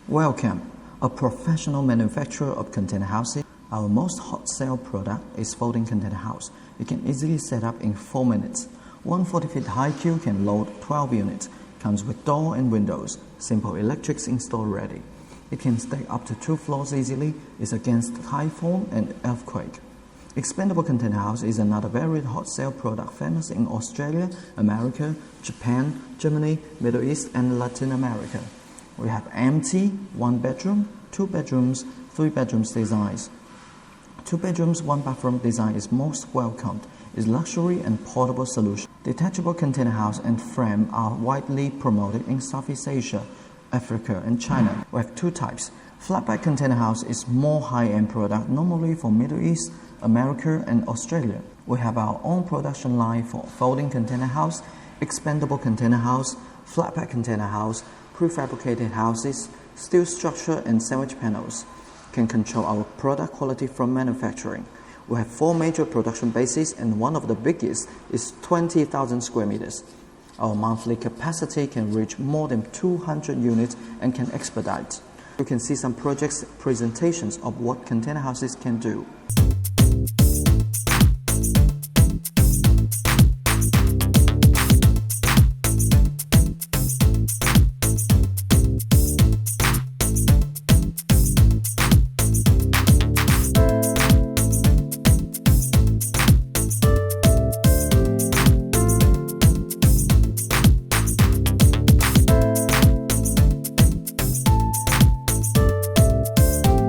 WellCamp, a professional manufacturer of container houses. Our most hot sale product is folding container house. You can easily set up in 4 minutes. 140 feet high queue can load 12 units. Comes with door and windows. Simple electrics installed ready. It can stack up to 2 floors easily. It's against typhoon and earthquake. Expandable container house is another very hot sale product famous in Australia, America, Japan, Germany, Middle East, and Latin America. We have empty, 1 bedroom, 2 bedrooms, 3 bedrooms designs. 2 bedrooms, 1 bathroom design is most welcomed. It's luxury and portable solution. Detachable container house and frame are widely promoted in Southeast Asia, Africa, and China. We have 2 types. Flatbed container house is more high-end product, normally for Middle East, America, and Australia. We have our own production line for folding container house, expandable container house, flatbed container house, prefabricated houses, steel structure, and sandwich panels. Can control our product quality from manufacturing. We have 4 major production bases, and one of the biggest is 20,000 square meters. Our monthly capacity can reach more than 200 units and can expedite. You can see some projects presentations of what container houses can do.